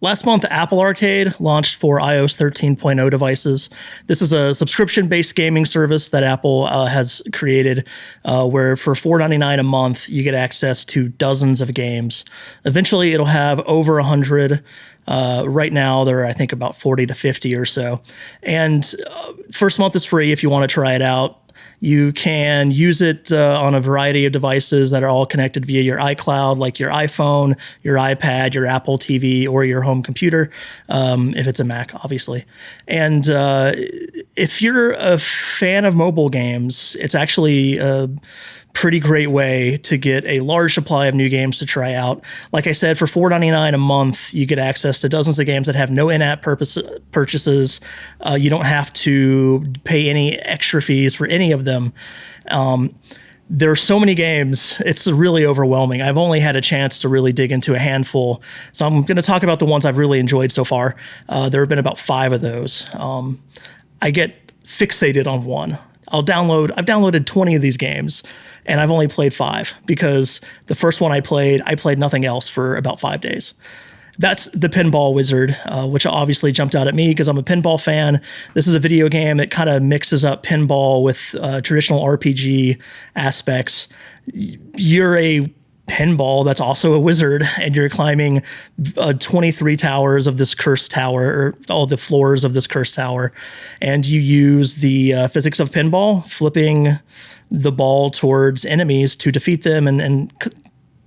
Last month, Apple Arcade launched for iOS 13.0 devices. This is a subscription-based gaming service that Apple has created where for $4.99 a month, you get access to dozens of games. Eventually, it'll have over 100. Right now, there are, I think, about 40 to 50 or so. And first month is free if you want to try it out. You can use it on a variety of devices that are all connected via your iCloud, like your iPhone, your iPad, your Apple TV, or your home computer, if it's a Mac, obviously. And if you're a fan of mobile games, it's actually a pretty great way to get a large supply of new games to try out. Like I said, for $4.99 a month, you get access to dozens of games that have no in-app purchases. You don't have to pay any extra fees for any of them. There are so many games, it's really overwhelming. I've only had a chance to really dig into a handful. So I'm going to talk about the ones I've really enjoyed so far. There have been about 5 of those. I get fixated on one. I've downloaded 20 of these games, and I've only played 5 because the first one I played nothing else for about 5 days. That's the Pinball Wizard, which obviously jumped out at me because I'm a pinball fan. This is a video game that kind of mixes up pinball with traditional RPG aspects. You're a pinball that's also a wizard, and you're climbing 23 towers of this cursed tower, or all the floors of this cursed tower, and you use the physics of pinball, flipping the ball towards enemies to defeat them and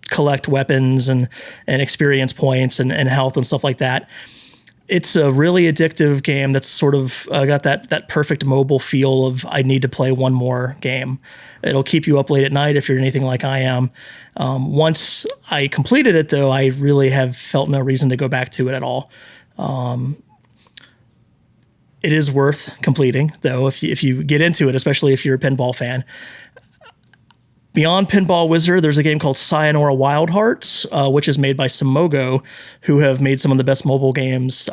collect weapons and experience points and health and stuff like that. It's a really addictive game that's sort of got that perfect mobile feel of I need to play one more game. It'll keep you up late at night if you're anything like I am. Once I completed it, though, I really have felt no reason to go back to it at all. It is worth completing, though, if you get into it, especially if you're a pinball fan. Beyond Pinball Wizard, there's a game called Sayonara Wild Hearts, which is made by Simogo, who have made some of the best mobile games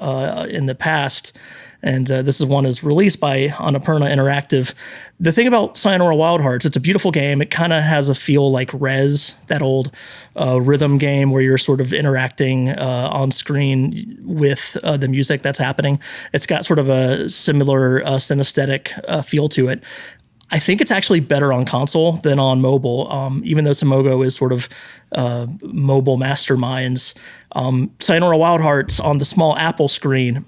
in the past. And this is one is released by Annapurna Interactive. The thing about Sayonara Wild Hearts, it's a beautiful game. It kind of has a feel like Rez, that old rhythm game where you're sort of interacting on screen with the music that's happening. It's got sort of a similar synesthetic feel to it. I think it's actually better on console than on mobile, even though Simogo is sort of mobile masterminds. Sayonara Wild Hearts on the small Apple screen,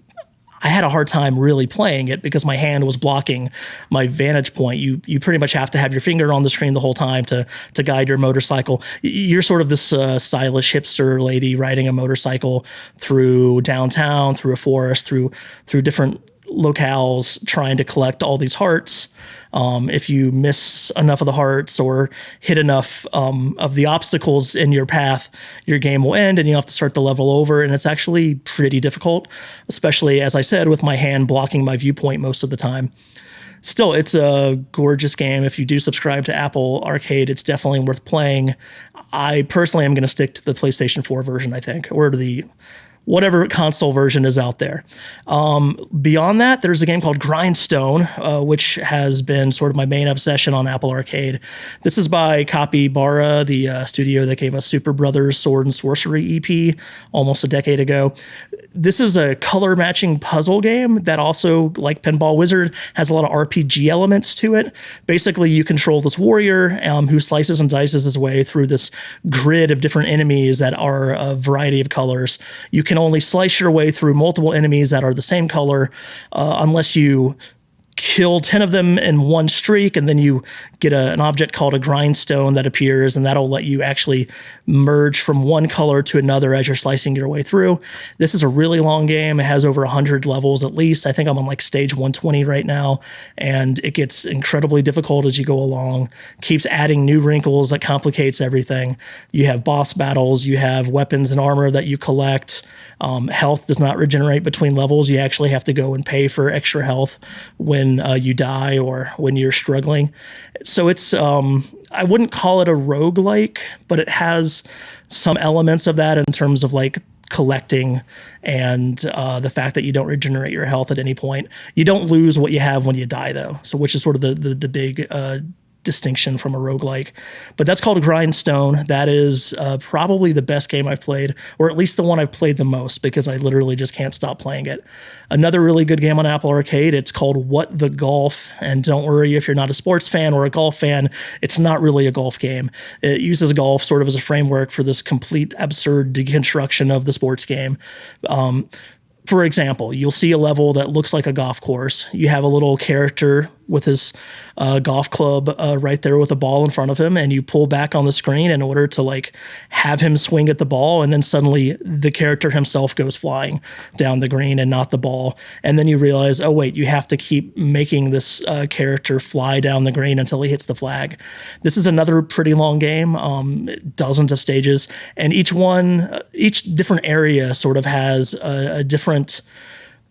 I had a hard time really playing it because my hand was blocking my vantage point. You pretty much have to have your finger on the screen the whole time to guide your motorcycle. You're sort of this stylish hipster lady riding a motorcycle through downtown, through a forest, through different locales, trying to collect all these hearts. If you miss enough of the hearts or hit enough of the obstacles in your path, your game will end and you have to start the level over. And it's actually pretty difficult, especially, as I said, with my hand blocking my viewpoint most of the time. Still, it's a gorgeous game. If you do subscribe to Apple Arcade, it's definitely worth playing. I personally am going to stick to the PlayStation 4 version, I think, or to the whatever console version is out there. Beyond that, there's a game called Grindstone, which has been sort of my main obsession on Apple Arcade. This is by Capybara, the studio that gave us Super Brothers Sword and Sorcery EP almost a decade ago. This is a color matching puzzle game that also, like Pinball Wizard, has a lot of RPG elements to it. Basically, you control this warrior who slices and dices his way through this grid of different enemies that are a variety of colors. You can only slice your way through multiple enemies that are the same color unless you kill 10 of them in one streak, and then you get an object called a grindstone that appears, and that'll let you actually merge from one color to another as you're slicing your way through. This is a really long game. It has over 100 levels at least. I think I'm on like stage 120 right now, and it gets incredibly difficult as you go along. Keeps adding new wrinkles that complicates everything. You have boss battles, you have weapons and armor that you collect. Health does not regenerate between levels. You actually have to go and pay for extra health when you die or when you're struggling. So it's, I wouldn't call it a roguelike, but it has some elements of that in terms of like collecting and the fact that you don't regenerate your health at any point. You don't lose what you have when you die, though. So which is sort of the big distinction from a roguelike. But that's called Grindstone. That is probably the best game I've played, or at least the one I've played the most, because I literally just can't stop playing it. Another really good game on Apple Arcade, it's called What the Golf. And don't worry if you're not a sports fan or a golf fan, it's not really a golf game. It uses golf sort of as a framework for this complete absurd deconstruction of the sports game. For example, you'll see a level that looks like a golf course. You have a little character with his golf club right there with a ball in front of him, and you pull back on the screen in order to like have him swing at the ball, and then suddenly the character himself goes flying down the green and not the ball. And then you realize, oh wait, you have to keep making this character fly down the green until he hits the flag. This is another pretty long game, dozens of stages, and each different area sort of has a different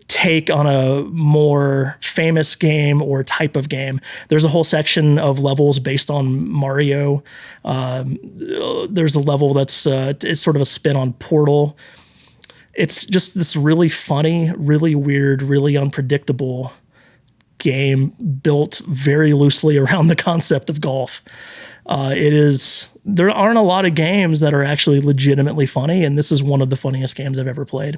take on a more famous game or type of game. There's a whole section of levels based on Mario. There's a level that's it's sort of a spin on Portal. It's just this really funny, really weird, really unpredictable game built very loosely around the concept of golf. There aren't a lot of games that are actually legitimately funny, and this is one of the funniest games I've ever played.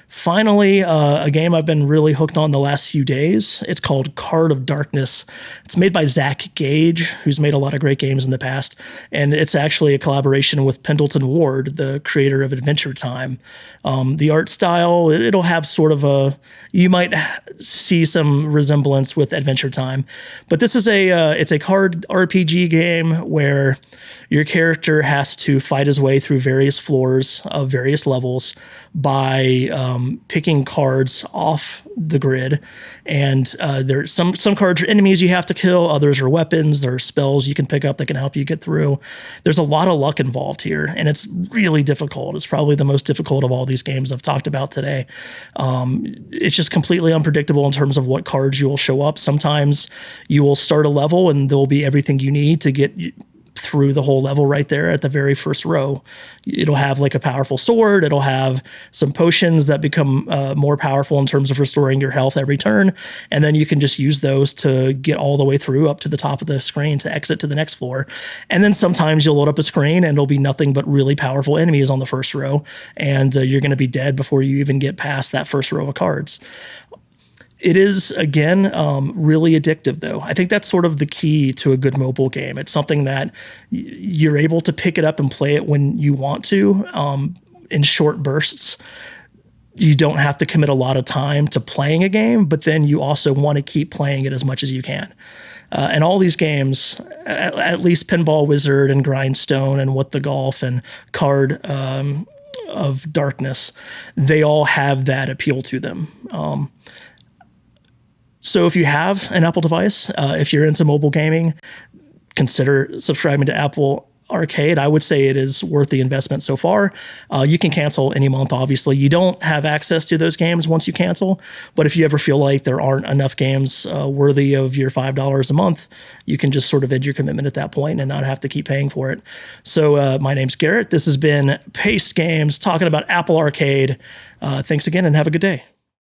Finally, a game I've been really hooked on the last few days. It's called Card of Darkness. It's made by Zach Gage, who's made a lot of great games in the past, and it's actually a collaboration with Pendleton Ward, the creator of Adventure Time. The art style, it'll have sort of you might see some resemblance with Adventure Time, but this is it's a card RPG game where your character has to fight his way through various floors of various levels by picking cards off the grid. And there's some cards are enemies you have to kill, others are weapons, there are spells you can pick up that can help you get through. There's a lot of luck involved here, and it's really difficult. It's probably the most difficult of all these games I've talked about today. It's just completely unpredictable in terms of what cards you will show up. Sometimes you will start a level and there will be everything you need to get through the whole level right there at the very first row. It'll have like a powerful sword. It'll have some potions that become more powerful in terms of restoring your health every turn. And then you can just use those to get all the way through up to the top of the screen to exit to the next floor. And then sometimes you'll load up a screen and it'll be nothing but really powerful enemies on the first row. And you're going to be dead before you even get past that first row of cards. It is, again, really addictive, though. I think that's sort of the key to a good mobile game. It's something that you're able to pick it up and play it when you want to in short bursts. You don't have to commit a lot of time to playing a game, but then you also want to keep playing it as much as you can. And all these games, at least Pinball Wizard and Grindstone and What the Golf and Card of Darkness, they all have that appeal to them. So if you have an Apple device, if you're into mobile gaming, consider subscribing to Apple Arcade. I would say it is worth the investment so far. You can cancel any month, obviously. You don't have access to those games once you cancel, but if you ever feel like there aren't enough games worthy of your $5 a month, you can just sort of end your commitment at that point and not have to keep paying for it. So my name's Garrett. This has been Paste Games talking about Apple Arcade. Thanks again and have a good day.